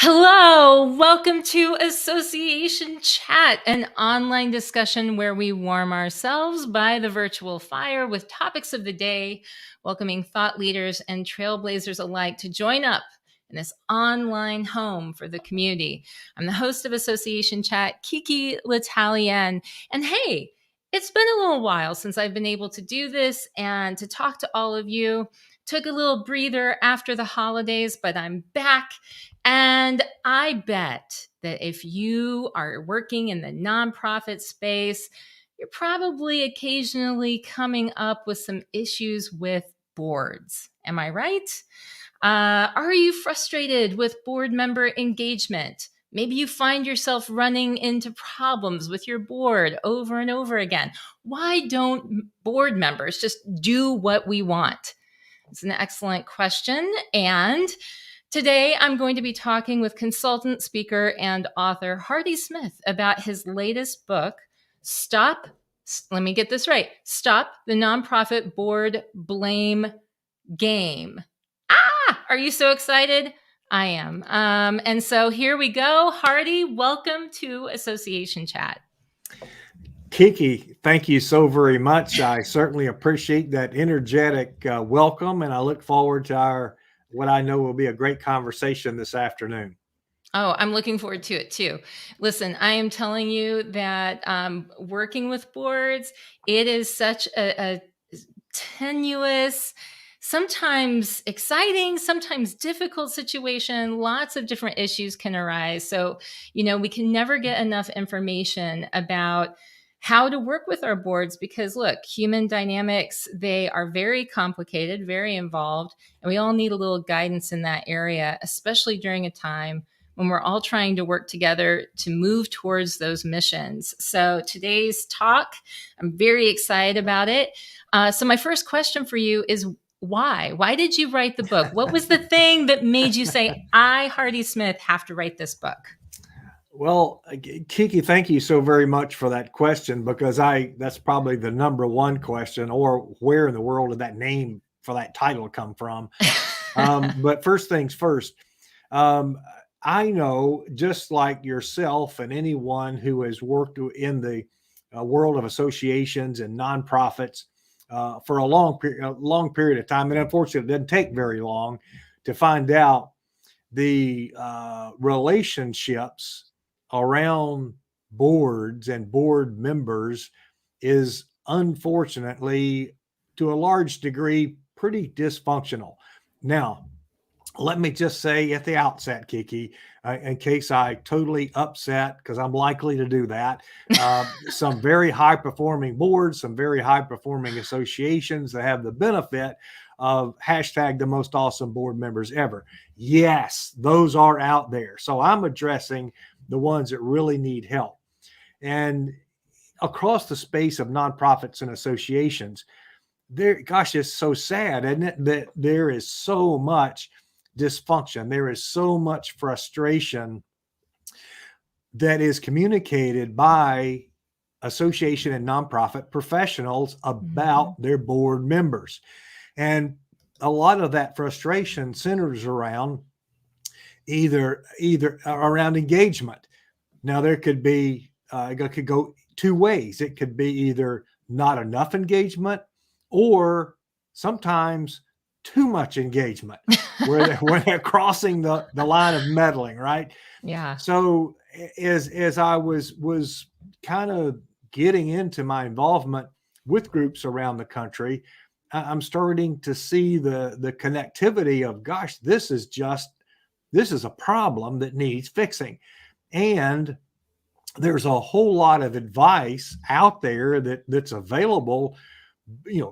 Hello, welcome to Association Chat, an online discussion where we warm ourselves by the virtual fire with topics of the day, welcoming thought leaders and trailblazers alike to join up in this online home for the community. I'm the host of Association Chat, Kiki L'Italienne, and hey, it's been a little while since I've been able to do this and to talk to all of you. Took a little breather after the holidays, but I'm back. And I bet that if you are working in the nonprofit space, you're probably occasionally coming up with some issues with boards. Am I right? Are you frustrated with board member engagement? Maybe you find yourself running into problems with your board over and over again. Why don't board members just do what we want? It's an excellent question. And today I'm going to be talking with consultant, speaker, and author Hardy Smith about his latest book, let me get this right, Stop the Nonprofit Board Blame Game. Are you so excited? I am. And so here we go. Hardy, welcome to Association Chat. Kiki, thank you so very much. I certainly appreciate that energetic welcome, and I look forward to what I know will be a great conversation this afternoon. Oh, I'm looking forward to it too. Listen, I am telling you that working with boards, it is such a tenuous, sometimes exciting, sometimes difficult situation. Lots of different issues can arise. So, we can never get enough information about how to work with our boards because look, human dynamics, they are very complicated, very involved, and we all need a little guidance in that area, especially during a time when we're all trying to work together to move towards those missions. So today's talk, I'm very excited about it. So my first question for you is why? Why did you write the book? What was the thing that made you say, I, Hardy Smith, have to write this book? Well, Kiki, thank you so very much for that question because that's probably the number one question, or where in the world did that name for that title come from? But first things first, I know just like yourself and anyone who has worked in the world of associations and nonprofits for a long period of time, and unfortunately it doesn't take very long to find out the relationships around boards and board members is unfortunately to a large degree pretty dysfunctional. Now, let me just say at the outset, Kiki, in case I totally upset, because I'm likely to do that, some very high performing boards, some very high performing associations that have the benefit of hashtag the most awesome board members ever. Yes, those are out there. So I'm addressing the ones that really need help. And across the space of nonprofits and associations, gosh, it's so sad, isn't it, that there is so much dysfunction. There is so much frustration that is communicated by association and nonprofit professionals about their board members. And a lot of that frustration centers around either around engagement. Now, there could be, it could go two ways. It could be either not enough engagement or sometimes too much engagement where they're crossing the line of meddling, right? Yeah. So as I was kind of getting into my involvement with groups around the country, I'm starting to see the connectivity of, gosh, this is a problem that needs fixing. And there's a whole lot of advice out there that's available,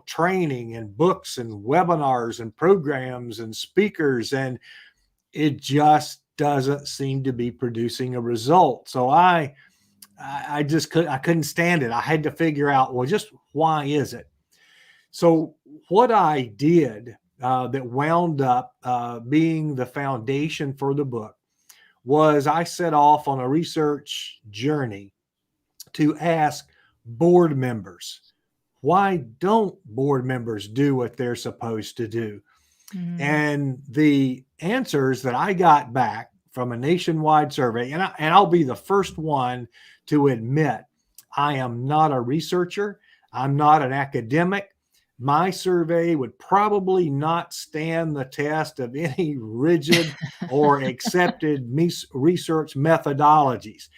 training and books and webinars and programs and speakers, and it just doesn't seem to be producing a result. So I couldn't stand it. I had to figure out, well, just why is it? So what I did that wound up being the foundation for the book was I set off on a research journey to ask board members, why don't board members do what they're supposed to do? And the answers that I got back from a nationwide survey, and I'll be the first one to admit I am not a researcher. I'm not an academic. My survey would probably not stand the test of any rigid or accepted research methodologies.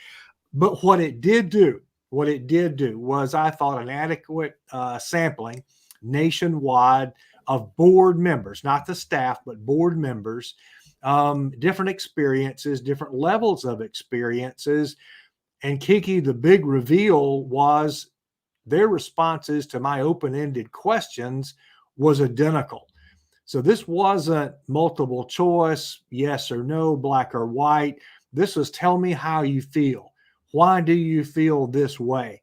But what it did do was, I thought, an adequate sampling nationwide of board members, not the staff, but board members, different experiences, different levels of experiences. And Kiki, the big reveal was their responses to my open-ended questions was identical. So this wasn't multiple choice, yes or no, black or white. This was tell me how you feel. Why do you feel this way?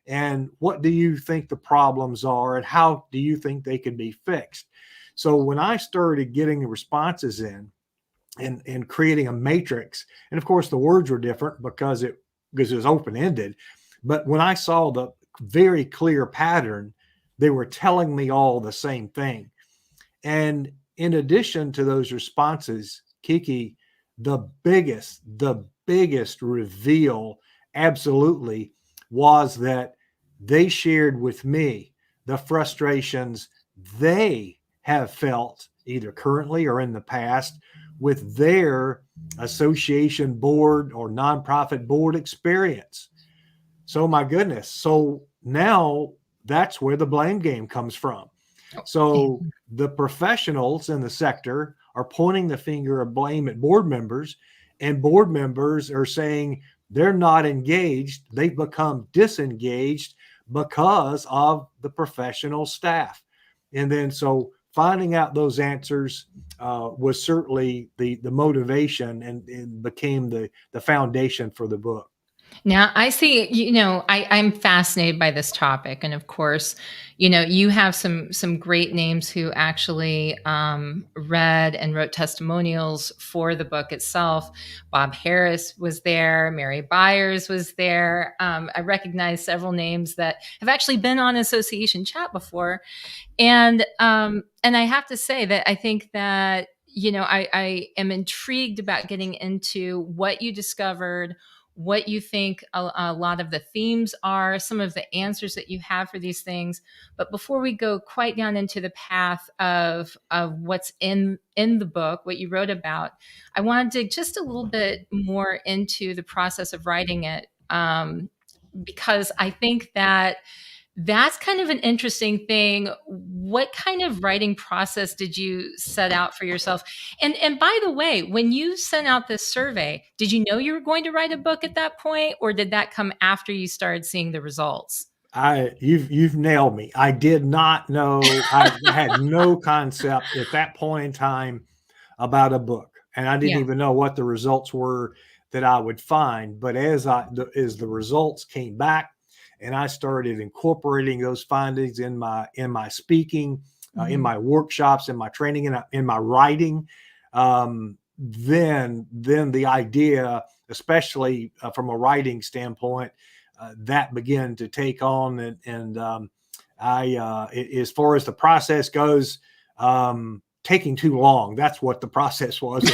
And what do you think the problems are? And how do you think they can be fixed? So when I started getting the responses in and creating a matrix, and of course the words were different because it was open-ended, but when I saw the very clear pattern, they were telling me all the same thing. And in addition to those responses, Kiki, the biggest reveal absolutely was that they shared with me the frustrations they have felt either currently or in the past with their association board or nonprofit board experience. So my goodness. So now that's where the blame game comes from. So the professionals in the sector are pointing the finger of blame at board members, and board members are saying they're not engaged. They've become disengaged because of the professional staff. And then so finding out those answers was certainly the motivation and became the foundation for the book. Now, I see, I'm fascinated by this topic. And of course, you have some great names who actually read and wrote testimonials for the book itself. Bob Harris was there. Mary Byers was there. I recognize several names that have actually been on Association Chat before. And I have to say that I think that, I am intrigued about getting into what you discovered, what you think a lot of the themes are, some of the answers that you have for these things. But before we go quite down into the path of what's in the book, what you wrote about, I want to dig just a little bit more into the process of writing it, because I think that that's kind of an interesting thing. What kind of writing process did you set out for yourself? And by the way, when you sent out this survey, did you know you were going to write a book at that point, or did that come after you started seeing the results? You've nailed me. I did not know. I had no concept at that point in time about a book, and I didn't Yeah. even know what the results were that I would find. But as the results came back, and I started incorporating those findings in my speaking, in my workshops, in my training, in my writing, then the idea, especially from a writing standpoint, that began to take on. And as far as the process goes, taking too long. That's what the process was.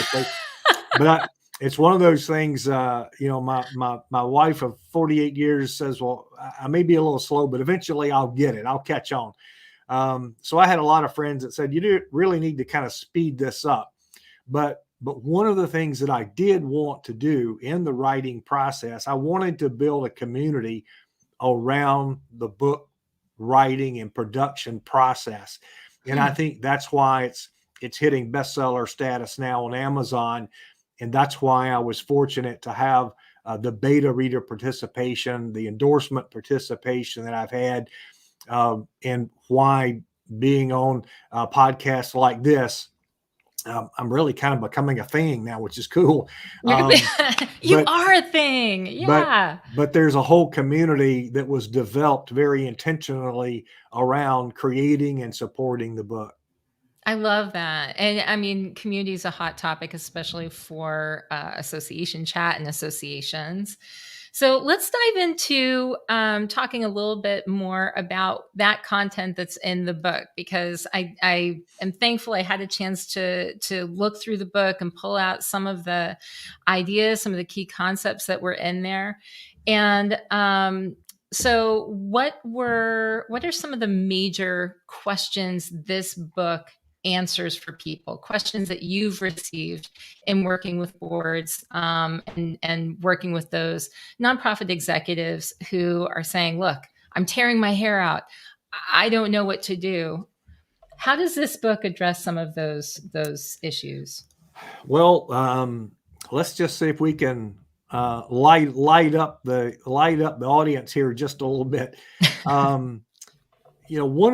But it's one of those things. My wife of 48 years says, "Well, I may be a little slow, but eventually I'll get it. I'll catch on." So I had a lot of friends that said, "You do really need to kind of speed this up." But one of the things that I did want to do in the writing process, I wanted to build a community around the book writing and production process. And I think that's why it's hitting bestseller status now on Amazon. And that's why I was fortunate to have the beta reader participation, the endorsement participation that I've had, and why being on podcasts like this, I'm really kind of becoming a thing now, which is cool. You are a thing. Yeah. But there's a whole community that was developed very intentionally around creating and supporting the book. I love that. And I mean, community is a hot topic, especially for association chat and associations. So let's dive into talking a little bit more about that content that's in the book, because I am thankful I had a chance to look through the book and pull out some of the ideas, some of the key concepts that were in there. And so what are some of the major questions this book answers for people, questions that you've received in working with boards, and working with those nonprofit executives who are saying, look, I'm tearing my hair out, I don't know what to do? How does this book address some of those issues? Well, let's just see if we can light up the audience here just a little bit. One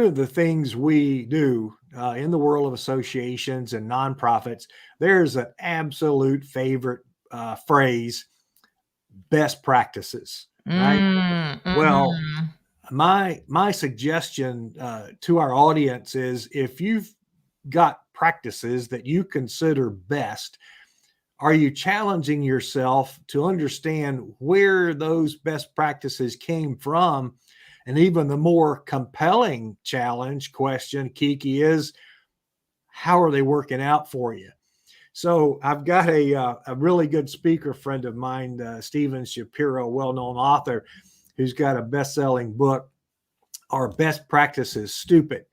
of the things we do in the world of associations and nonprofits, there's an absolute favorite phrase: best practices. Right? Mm-hmm. Well, my suggestion to our audience is, if you've got practices that you consider best, are you challenging yourself to understand where those best practices came from? And even the more compelling challenge question, Kiki, is how are they working out for you? So I've got a really good speaker friend of mine, Steven Shapiro, well-known author, who's got a best-selling book, Our Best Practices Stupid?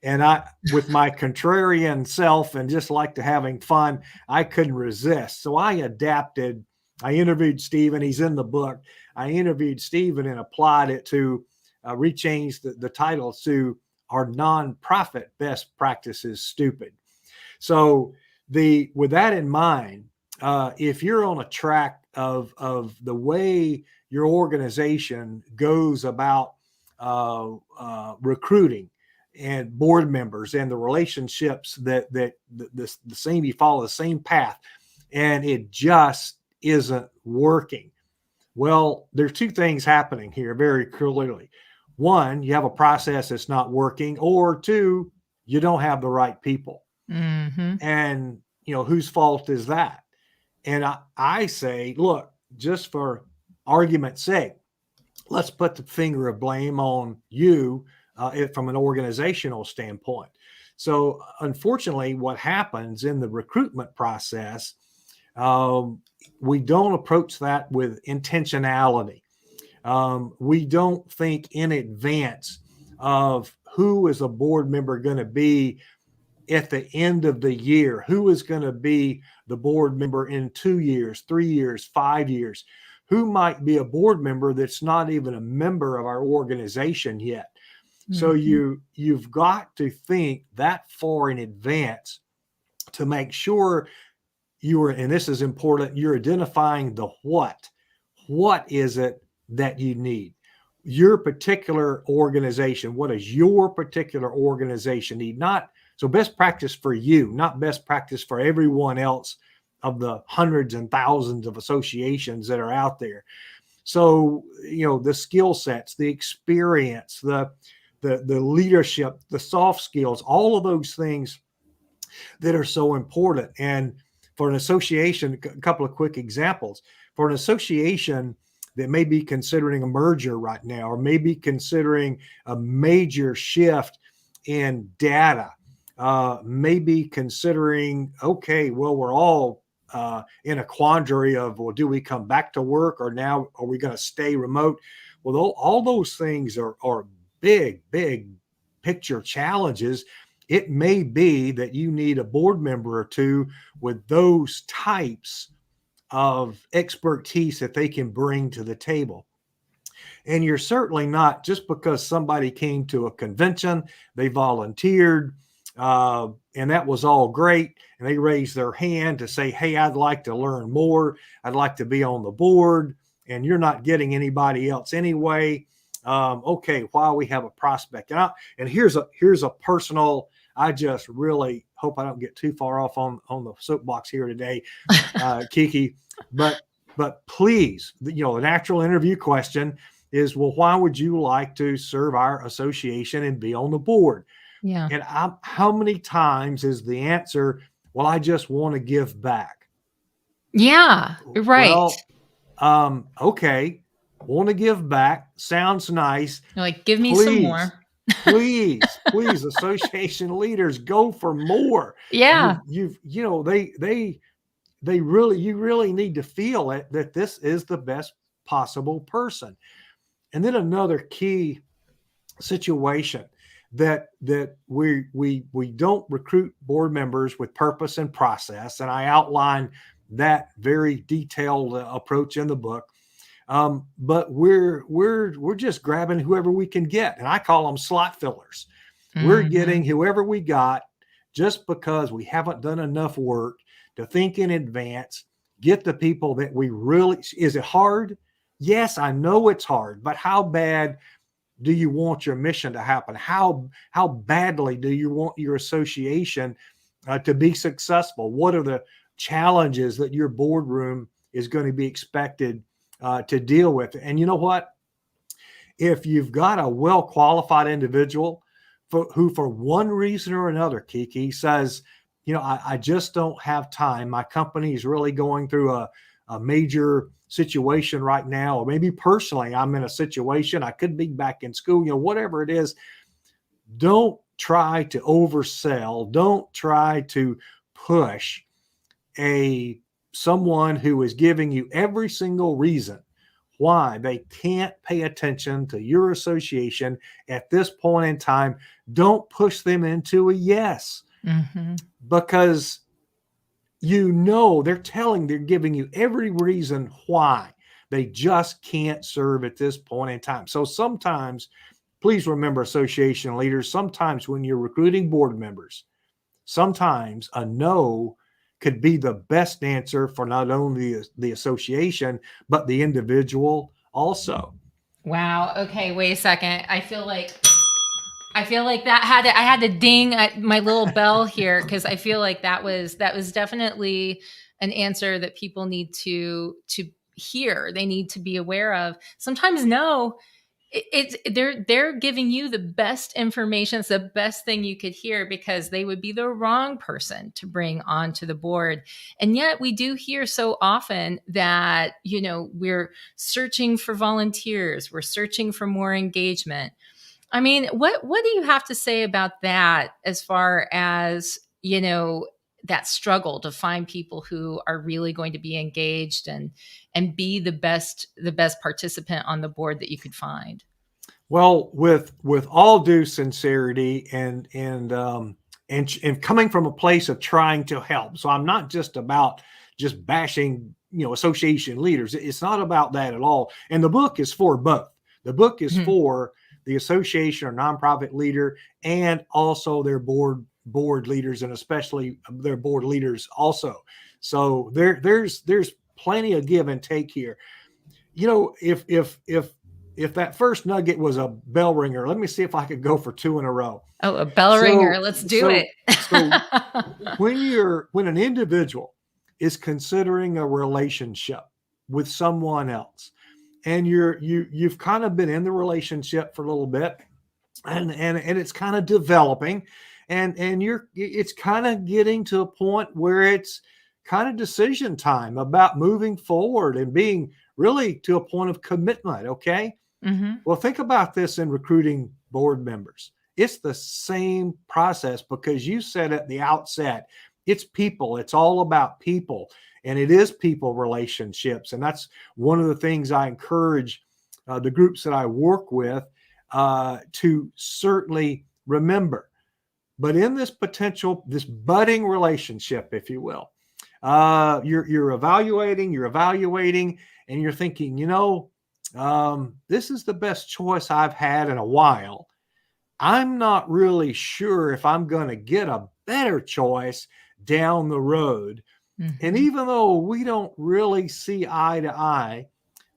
And I, with my contrarian self and just like to having fun, I couldn't resist. So I adapted. I interviewed Stephen. He's in the book. I interviewed Stephen and applied it to rechange the title to Our Nonprofit Best Practices Stupid? So with that in mind, if you're on a track of the way your organization goes about recruiting and board members and the relationships that the same, you follow the same path and it just isn't working. Well, there's two things happening here very clearly. One, you have a process that's not working, or two, you don't have the right people. Mm-hmm. And whose fault is that? And I say, look, just for argument's sake, let's put the finger of blame on you from an organizational standpoint. So unfortunately, what happens in the recruitment process, we don't approach that with intentionality. We don't think in advance of who is a board member going to be at the end of the year, who is going to be the board member in 2 years, 3 years, 5 years, who might be a board member that's not even a member of our organization yet. Mm-hmm. So you've got to think that far in advance to make sure and this is important, you're identifying the what. What is it that you need? Your particular organization, what does your particular organization need? So best practice for you, not best practice for everyone else of the hundreds and thousands of associations that are out there. So, the skill sets, the experience, the leadership, the soft skills, all of those things that are so important. And for an association, a couple of quick examples. For an association that may be considering a merger right now, or maybe considering a major shift in data, maybe considering, okay, well, we're all in a quandary of, well, do we come back to work, or now are we going to stay remote? Well, all those things are big, big picture challenges. It may be that you need a board member or two with those types of expertise that they can bring to the table. And you're certainly not, just because somebody came to a convention, they volunteered, and that was all great, and they raised their hand to say, hey, I'd like to learn more, I'd like to be on the board, and you're not getting anybody else anyway. Okay, while we have a prospect. And here's a personal, I just really hope I don't get too far off on the soapbox here today, Kiki, but please, the natural interview question is, well, why would you like to serve our association and be on the board? Yeah. And how many times is the answer, well, I just want to give back? Yeah, right. Well, okay. want to give back, sounds nice. You're like, give me some more. Please, association leaders, go for more. Yeah. They really, you really need to feel it, that this is the best possible person. And then another key situation, that we don't recruit board members with purpose and process, and I outline that very detailed approach in the book. But we're just grabbing whoever we can get, and I call them slot fillers. We're getting whoever we got just because we haven't done enough work to think in advance, get the people that we really. Is it hard? Yes, I know it's hard, but how bad do you want your mission to happen? How badly do you want your association to be successful? What are the challenges that your boardroom is going to be expected to deal with? And you know what? If you've got a well-qualified individual who, for one reason or another, Kiki, says, I just don't have time. My company is really going through a major situation right now, or maybe personally, I'm in a situation, I could be back in school, whatever it is. Don't try to oversell. Don't try to push someone who is giving you every single reason why they can't pay attention to your association at this point in time. Don't push them into a yes, because they're giving you every reason why they just can't serve at this point in time. So sometimes, please remember, association leaders, sometimes when you're recruiting board members, sometimes a no could be the best answer for not only the association, but the individual also. Wow. Okay, wait a second. I feel like that I had to ding at my little bell here, because I feel like that was definitely an answer that people need to hear. They need to be aware of. Sometimes no, they're giving you the best information. It's the best thing you could hear, because they would be the wrong person to bring onto the board. And yet we do hear so often that, we're searching for volunteers. We're searching for more engagement. I mean, what do you have to say about that, as far as, that struggle to find people who are really going to be engaged and be the best participant on the board that you could find? Well, with all due sincerity and coming from a place of trying to help. So I'm not just about just bashing, association leaders. It's not about that at all. And the book is for both. The book is for the association or nonprofit leader, and also their board leaders, and especially their board leaders also. So there's plenty of give and take here. If that first nugget was a bell ringer, let me see if I could go for two in a row. Oh, a bell ringer. Let's do it. So when an individual is considering a relationship with someone else, and you've kind of been in the relationship for a little bit, and it's kind of developing, and it's kind of getting to a point where it's kind of decision time about moving forward and being really to a point of commitment. Okay. Well, think about this in recruiting board members. It's the same process, because you said at the outset, it's people. It's all about people. And it is people relationships. And that's one of the things I encourage the groups that I work with to certainly remember. But in this budding relationship, if you will, you're evaluating, and you're thinking, this is the best choice I've had in a while. I'm not really sure if I'm going to get a better choice down the road. And even though we don't really see eye to eye,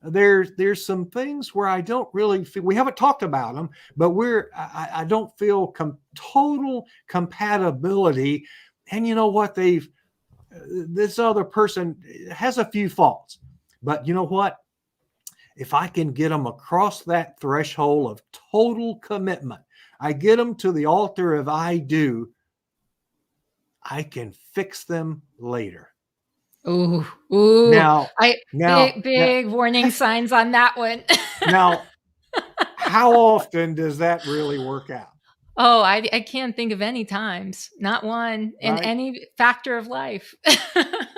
there's some things where I don't really feel, we haven't talked about them, but I don't feel total compatibility. And you know what? This other person has a few faults, but you know what? If I can get them across that threshold of total commitment, I get them to the altar of I do, I can fix them later. Ooh, ooh. Now, I now, now, big warning signs on that one. now, how often does that really work out? Oh, I can't think of any times, not one in Right? any factor of life.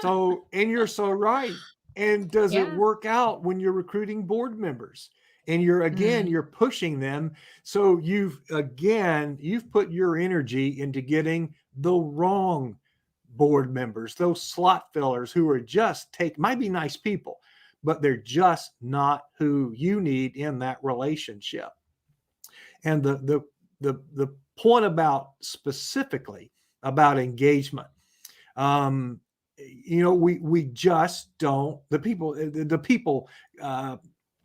So, and you're so right. And does it Yeah. work out when you're recruiting board members? And Mm, you're pushing them. So you've put your energy into getting the wrong board members, those slot fillers who are might be nice people, but they're just not who you need in that relationship. And the point about specifically about engagement, um, we just don't. The people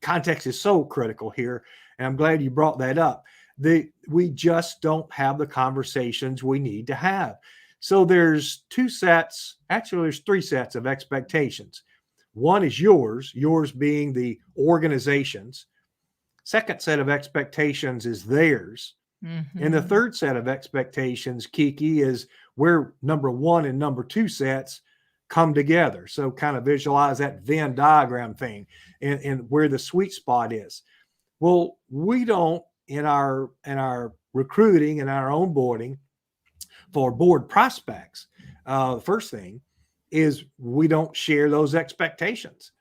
context is so critical here, and I'm glad you brought that up. We just don't have the conversations we need to have. So there's there's three sets of expectations. One is yours being the organization's. Second set of expectations is theirs. And the mhm. third set of expectations, Kiki, is where number one and number two sets come together. So kind of visualize that Venn diagram thing and where the sweet spot is. Well, we don't in our recruiting and our onboarding for board prospects. The first thing is we don't share those expectations.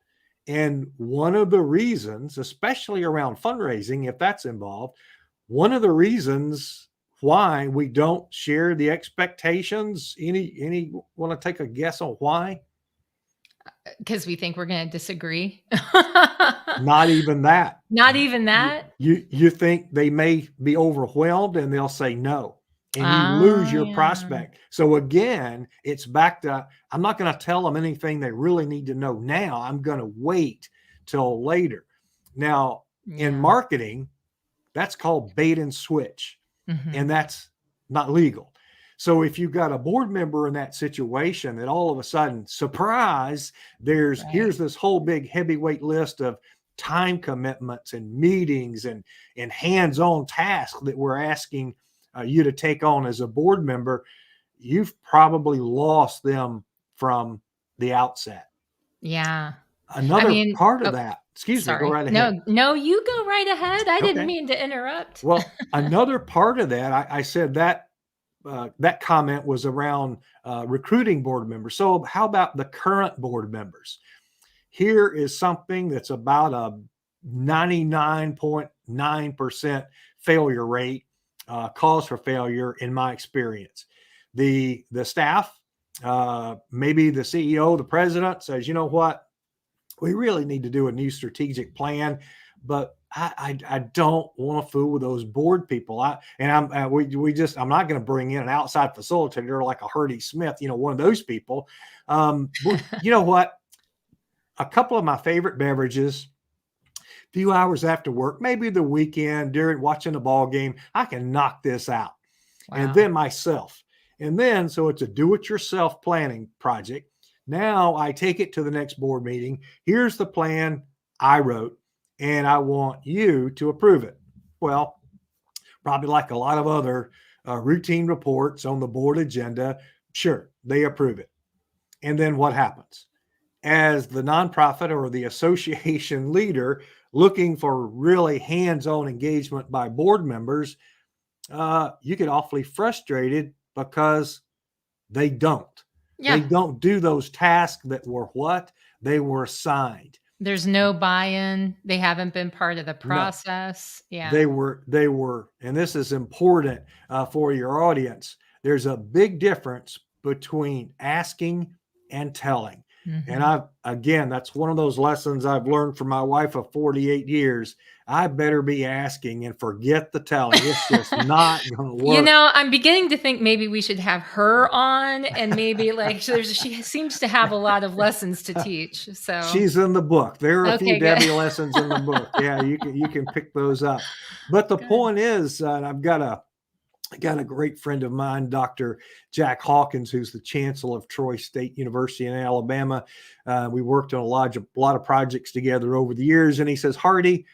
And one of the reasons, especially around fundraising, if that's involved, one of the reasons why we don't share the expectations, any want to take a guess on why? Because we think we're gonna disagree. Not even that. Not even You, that? you think they may be overwhelmed and they'll say no, and you lose Ah, your yeah. prospect. So again, it's back to I'm not going to tell them anything they really need to know now. I'm going to wait till later. Now, in Yeah. marketing, that's called bait and switch, and Mhm. that's not legal. So if you've got a board member in that situation that all of a sudden, surprise, here's Right. this whole big heavyweight list of time commitments and meetings and hands-on tasks that we're asking you to take on as a board member, you've probably lost them from the outset. Yeah. I Another mean part of oh, that, excuse me, go sorry. right No, ahead. no, you go right ahead. I didn't Okay. mean to interrupt. Well, another part of that, I said that comment was around recruiting board members. So, how about the current board members? Here is something that's about a 99.9% failure rate, cause for failure in my experience. The staff, maybe the CEO, the president says, you know what, we really need to do a new strategic plan, but I don't want to fool with those board people. I'm not going to bring in an outside facilitator like a Hurdy Smith, one of those people. But you know what? A couple of my favorite beverages, few hours after work, maybe the weekend during watching a ball game, I can knock this out. And Wow. then myself. And then, so it's a do it yourself planning project. Now I take it to the next board meeting. Here's the plan I wrote, and I want you to approve it. Well, probably like a lot of other routine reports on the board agenda, sure, they approve it. And then what happens? As the nonprofit or the association leader looking for really hands-on engagement by board members, you get awfully frustrated because they don't. They Yeah. don't do those tasks that were what they were assigned. There's no buy-in. They haven't been part of the No, process. Yeah. they were, and this is important for your audience. There's a big difference between asking and telling. And Mhm. that's one of those lessons I've learned from my wife of 48 years. I better be asking and forget the telling. It's just not going to You work. know, I'm beginning to think maybe we should have her on and maybe, like, she seems to have a lot of lessons to teach, so She's in the book. There are a few okay, good. Debbie lessons in the book. Yeah, you can pick those up. But the Good. point is, and I got a great friend of mine, Dr. Jack Hawkins, who's the chancellor of Troy State University in Alabama. We worked on a lot of projects together over the years, and he says, Hardy,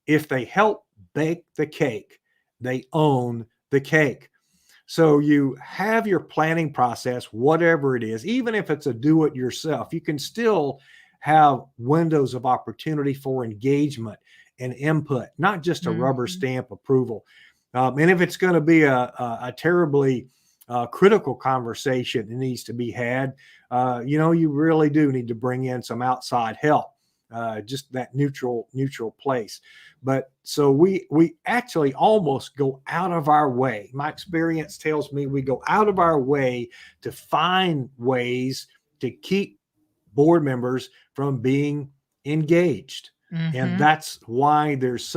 if they help bake the cake, they own the cake. So you have your planning process, whatever it is, even if it's a do-it-yourself, you can still have windows of opportunity for engagement and input, not just a rubber stamp approval. And if it's going to be a terribly critical conversation that needs to be had, you really do need to bring in some outside help, just that neutral place. But so we actually almost go out of our way. My experience tells me we go out of our way to find ways to keep board members from being engaged. And that's why there's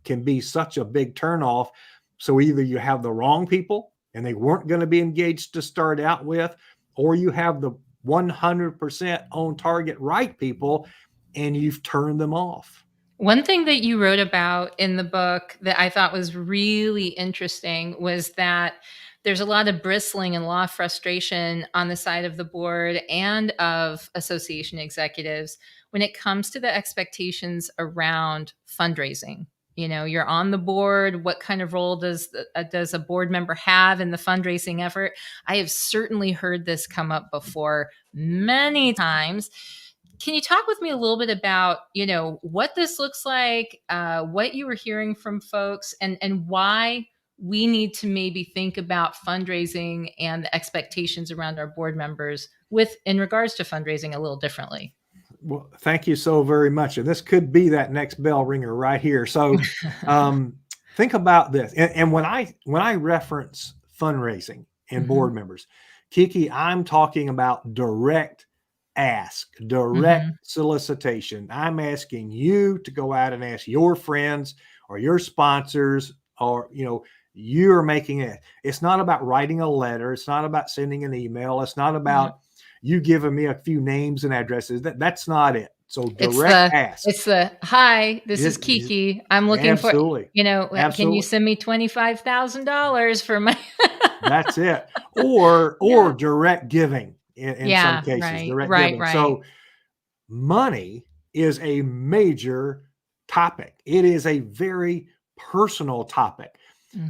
can be such a big turnoff. So either you have the wrong people and they weren't going to be engaged to start out with, or you have the 100% on target right people and you've turned them off. One thing that you wrote about in the book that I thought was really interesting was that there's a lot of bristling and a lot of frustration on the side of the board and of association executives when it comes to the expectations around fundraising. You're on the board. What kind of role does a board member have in the fundraising effort? I have certainly heard this come up before many times. Can you talk with me a little bit about, what this looks like, what you were hearing from folks, and why we need to maybe think about fundraising and the expectations around our board members in regards to fundraising a little differently? Well, thank you so very much. And this could be that next bell ringer right here. So think about this. And when I reference fundraising and board members, Kiki, I'm talking about direct solicitation. I'm asking you to go out and ask your friends or your sponsors, or, you're making it. It's not about writing a letter. It's not about sending an email. It's not about you giving me a few names and addresses. That's not it. So direct ask. It's hi, this is Kiki. I'm looking for, can you send me $25,000 for my That's it. Or direct giving in some cases. Direct giving. Right. So money is a major topic. It is a very personal topic.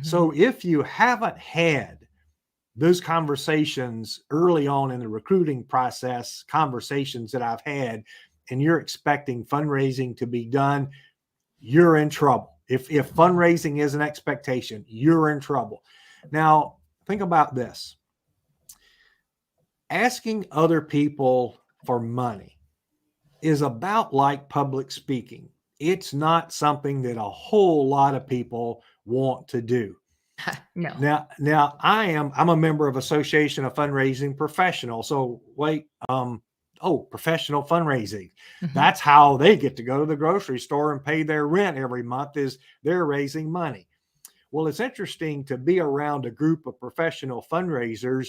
So if you haven't had those conversations early on in the recruiting process, conversations that I've had, and you're expecting fundraising to be done, you're in trouble. If fundraising is an expectation, you're in trouble. Now, think about this. Asking other people for money is about like public speaking. It's not something that a whole lot of people want to do. No. Now I'm a member of Association of Fundraising Professionals. So professional fundraising. That's how they get to go to the grocery store and pay their rent every month, is they're raising money. Well, it's interesting to be around a group of professional fundraisers,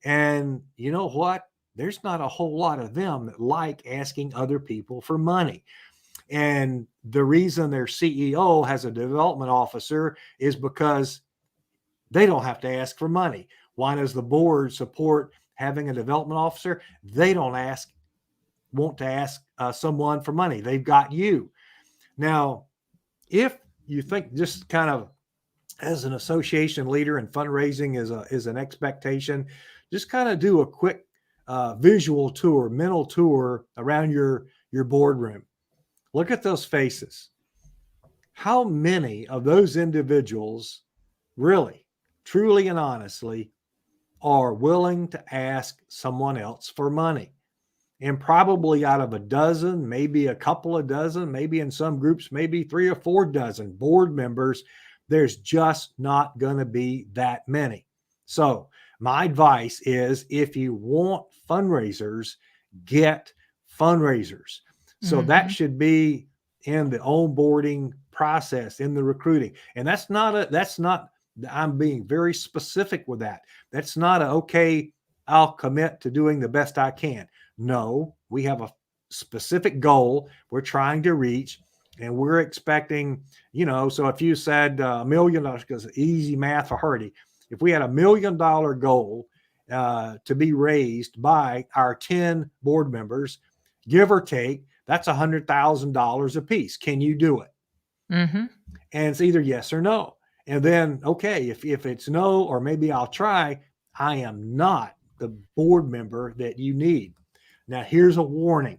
and you know what? There's not a whole lot of them that like asking other people for money. And the reason their CEO has a development officer is because they don't have to ask for money. Why does the board support having a development officer? They don't want to ask someone for money. They've got you. Now, if you think just kind of as an association leader and fundraising is an expectation, just kind of do a quick visual tour, mental tour around your boardroom. Look at those faces. How many of those individuals really, truly and honestly are willing to ask someone else for money? And probably out of a dozen, maybe a couple of dozen, maybe in some groups, maybe 3 or 4 dozen board members, there's just not going to be that many. So my advice is, if you want fundraisers, get fundraisers. So that should be in the onboarding process, in the recruiting. And that's not, I'm being very specific with that. That's not okay, I'll commit to doing the best I can. No, we have a specific goal we're trying to reach, and we're expecting, so if you said $1 million, because easy math for Hardy, if we had $1 million goal to be raised by our 10 board members, give or take, that's $100,000 a piece. Can you do it? And it's either yes or no. And then, okay, if it's no, or maybe I'll try, I am not the board member that you need. Now, here's a warning.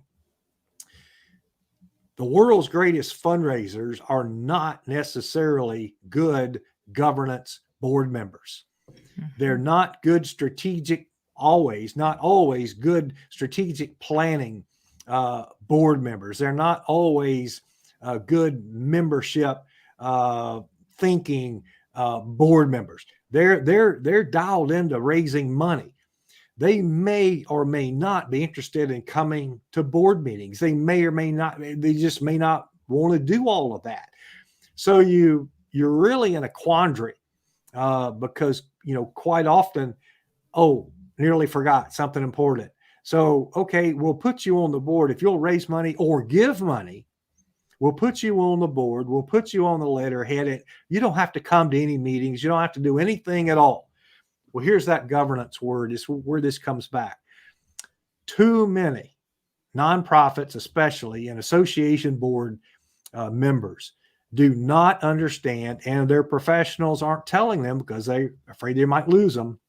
The world's greatest fundraisers are not necessarily good governance board members. They're not good strategic, not always good strategic planning board members. They're not always good membership thinking board members. They're dialed into raising money. They may or may not be interested in coming to board meetings. They may or may not. They just may not want to do all of that. So you're really in a quandary because quite often, nearly forgot something important. So okay, we'll put you on the board if you'll raise money or give money. We'll put you on the board. We'll put you on the letterhead. You don't have to come to any meetings. You don't have to do anything at all. Well, here's that governance word. Is where this comes back. Too many nonprofits, especially, and association board members, do not understand, and their professionals aren't telling them because they're afraid they might lose them.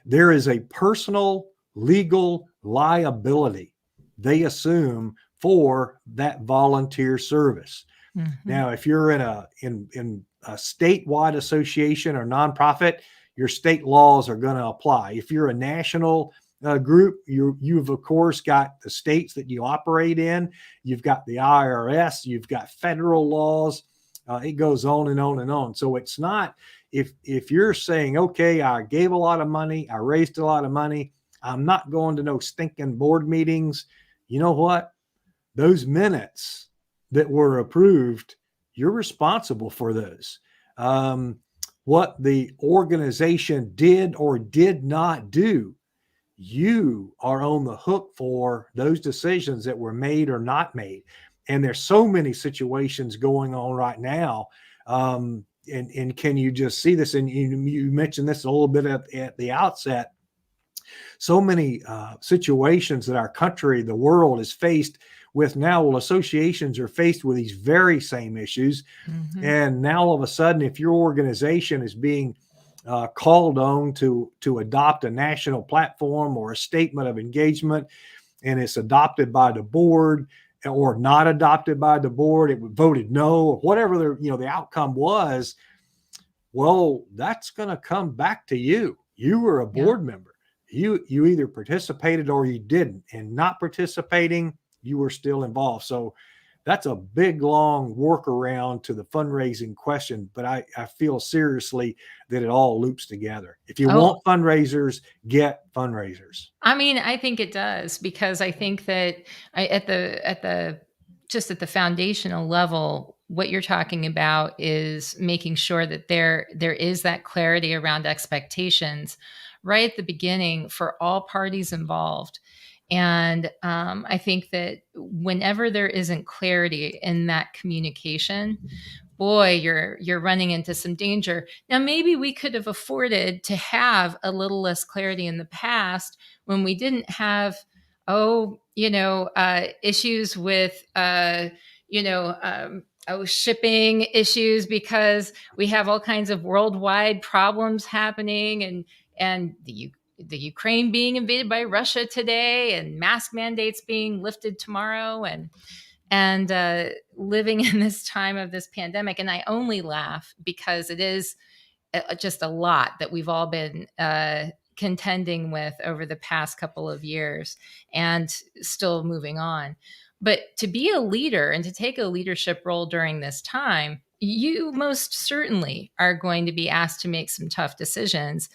There is a personal legal liability they assume for that volunteer service. Mm-hmm. Now, if you're in a statewide association or nonprofit, your state laws are going to apply. If you're a national group, you've of course got the states that you operate in. You've got the IRS. You've got federal laws. It goes on and on and on. So it's not, if you're saying, okay, I gave a lot of money, I raised a lot of money, I'm not going to no stinking board meetings. You know what? Those minutes that were approved, you're responsible for those. What the organization did or did not do, you are on the hook for those decisions that were made or not made. And there's so many situations going on right now. And can you just see this? And you mentioned this a little bit at the outset. So many situations that our country, the world is faced with now. Well, associations are faced with these very same issues. Mm-hmm. And now all of a sudden, if your organization is being called on to adopt a national platform or a statement of engagement, and it's adopted by the board or not adopted by the board, it voted no, or whatever the outcome was, well, that's going to come back to you. You were a board member. You either participated or you didn't, and not participating, you were still involved. So that's a big, long workaround to the fundraising question. But I feel seriously that it all loops together. If you want fundraisers, get fundraisers. I mean, I think it does, because I think that at the foundational level, what you're talking about is making sure that there is that clarity around expectations right at the beginning for all parties involved. And I think that whenever there isn't clarity in that communication, boy, you're running into some danger. Now, maybe we could have afforded to have a little less clarity in the past when we didn't have, issues with, shipping issues, because we have all kinds of worldwide problems happening, and the Ukraine being invaded by Russia today, and mask mandates being lifted tomorrow, and living in this time of this pandemic. And I only laugh because it is just a lot that we've all been contending with over the past couple of years and still moving on. But to be a leader and to take a leadership role during this time, you most certainly are going to be asked to make some tough decisions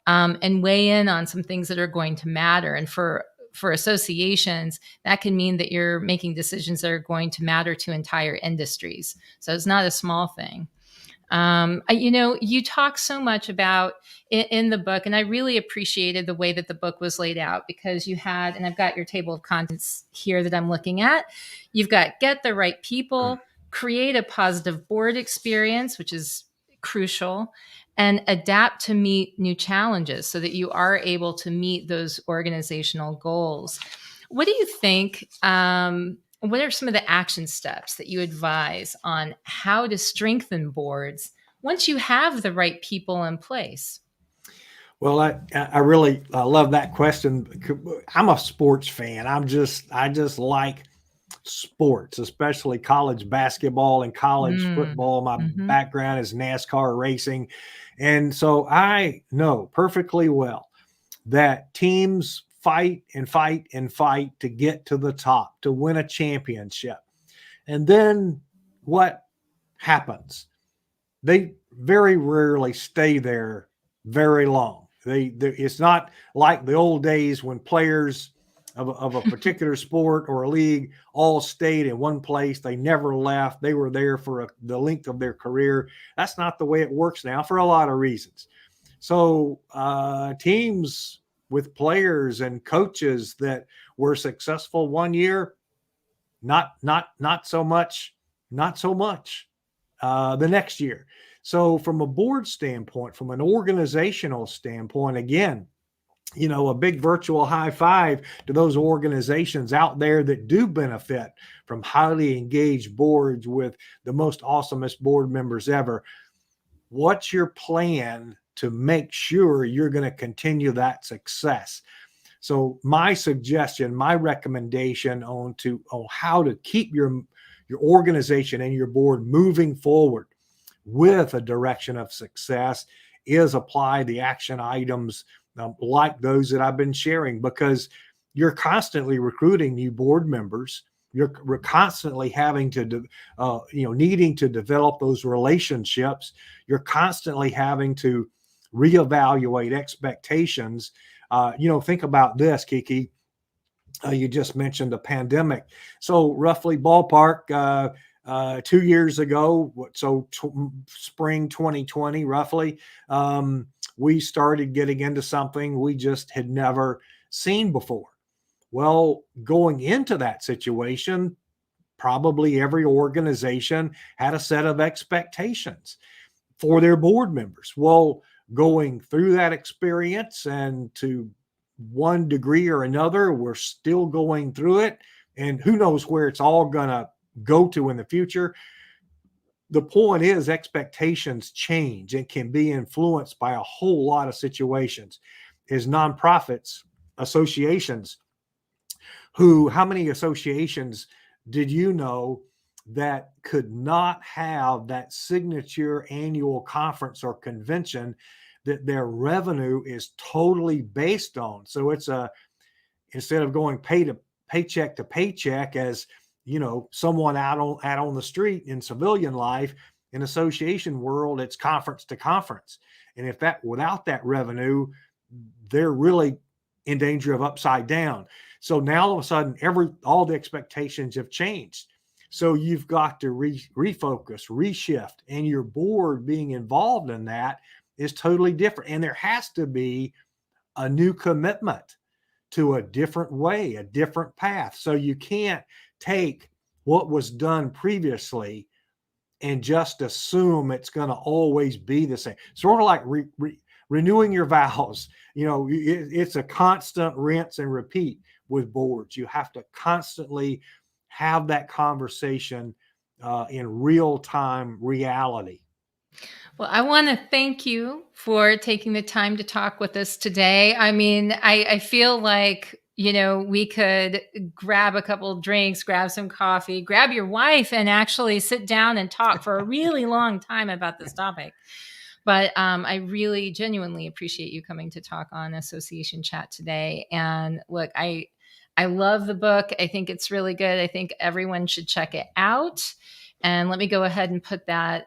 and weigh in on some things that are going to matter. And for associations, that can mean that you're making decisions that are going to matter to entire industries. So it's not a small thing. You talk so much about in the book, and I really appreciated the way that the book was laid out, because you had, and I've got your table of contents here that I'm looking at. You've got get the right people, create a positive board experience, which is crucial, and adapt to meet new challenges so that you are able to meet those organizational goals. What do you think? What are some of the action steps that you advise on how to strengthen boards once you have the right people in place? Well, I really love that question. I'm a sports fan. I just like sports, especially college basketball and college football. My Mm-hmm. background is NASCAR racing. And so I know perfectly well that teams fight and fight and fight to get to the top, to win a championship. And then what happens? They very rarely stay there very long. It's not like the old days when players of a particular sport or a league all stayed in one place. They never left. They were there for the length of their career. That's not the way it works now for a lot of reasons. So teams with players and coaches that were successful one year, not so much, not so much the next year. So from a board standpoint, from an organizational standpoint, again, a big virtual high five to those organizations out there that do benefit from highly engaged boards with the most awesomest board members ever. What's your plan to make sure you're going to continue that success? So my suggestion, my recommendation on how to keep your organization and your board moving forward with a direction of success is apply the action items like those that I've been sharing, because you're constantly recruiting new board members. You're constantly having to, needing to develop those relationships. You're constantly having to reevaluate expectations. Think about this, Kiki. You just mentioned the pandemic. So roughly ballpark, 2 years ago, so spring 2020, roughly, we started getting into something we just had never seen before. Well, going into that situation, probably every organization had a set of expectations for their board members. Well, going through that experience, and to one degree or another, we're still going through it, and who knows where it's all going to go to in the future. The point is, expectations change and can be influenced by a whole lot of situations. As nonprofits, associations, how many associations did you know that could not have that signature annual conference or convention that their revenue is totally based on? So it's instead of going paycheck to paycheck as someone out on the street in civilian life, in association world, it's conference to conference. And without that revenue, they're really in danger of upside down. So now all of a sudden, all the expectations have changed. So you've got to refocus, reshift, and your board being involved in that is totally different. And there has to be a new commitment to a different way, a different path. So you can't take what was done previously and just assume it's going to always be the same. Sort of like renewing your vows. It's a constant rinse and repeat with boards. You have to constantly have that conversation in real-time reality. Well, I want to thank you for taking the time to talk with us today. I mean, I feel like, we could grab a couple of drinks, grab some coffee, grab your wife, and actually sit down and talk for a really long time about this topic. But I really genuinely appreciate you coming to talk on Association Chat today. And look, I love the book. I think it's really good. I think everyone should check it out. And let me go ahead and put that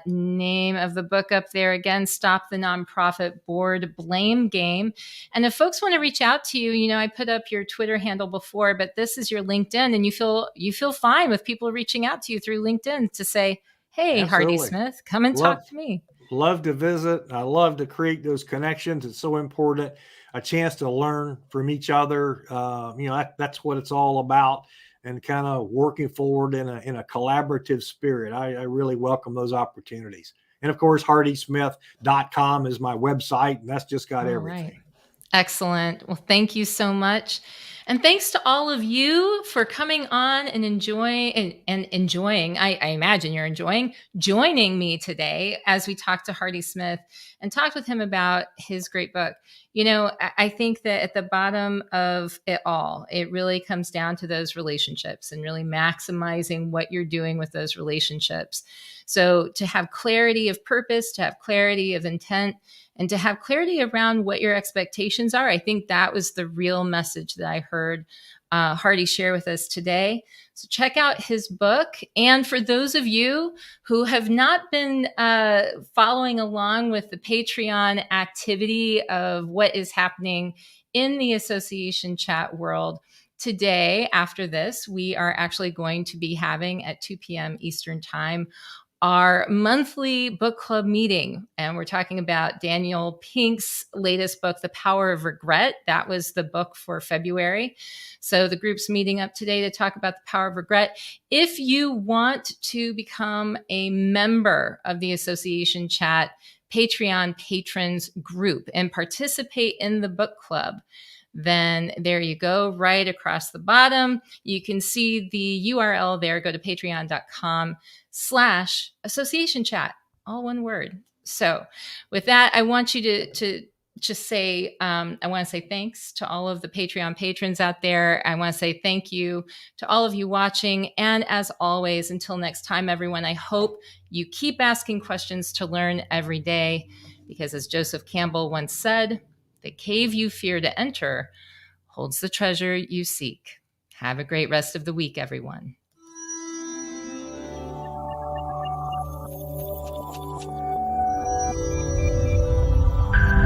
name of the book up there again, Stop the Nonprofit Board Blame Game. And if folks want to reach out to you, I put up your Twitter handle before, but this is your LinkedIn, and you feel fine with people reaching out to you through LinkedIn to say, hey, Absolutely. Hardy Smith, come and talk to me. Love to visit. I love to create those connections. It's so important. A chance to learn from each other. That's what it's all about. And kind of working forward in a collaborative spirit. I really welcome those opportunities. And of course, hardysmith.com is my website, and that's just got everything. Right. Excellent. Well, thank you so much. And thanks to all of you for coming on and enjoying. I imagine you're enjoying joining me today as we talk to Hardy Smith and talked with him about his great book. I think that at the bottom of it all, it really comes down to those relationships and really maximizing what you're doing with those relationships. So to have clarity of purpose, to have clarity of intent, and to have clarity around what your expectations are. I think that was the real message that I heard Hardy share with us today. So check out his book. And for those of you who have not been following along with the Patreon activity of what is happening in the association chat world, today, after this, we are actually going to be having at 2 p.m. Eastern Time our monthly book club meeting. And we're talking about Daniel Pink's latest book, The Power of Regret. That was the book for February. So the group's meeting up today to talk about the power of regret. If you want to become a member of the Association Chat Patreon patrons group and participate in the book club, then there you go, right across the bottom. You can see the URL there. Go to patreon.com/association chat, all one word. So with that, I want you to just say, I want to say thanks to all of the Patreon patrons out there. I want to say thank you to all of you watching. And as always, until next time, everyone, I hope you keep asking questions to learn every day, because as Joseph Campbell once said, the cave you fear to enter holds the treasure you seek. Have a great rest of the week, everyone.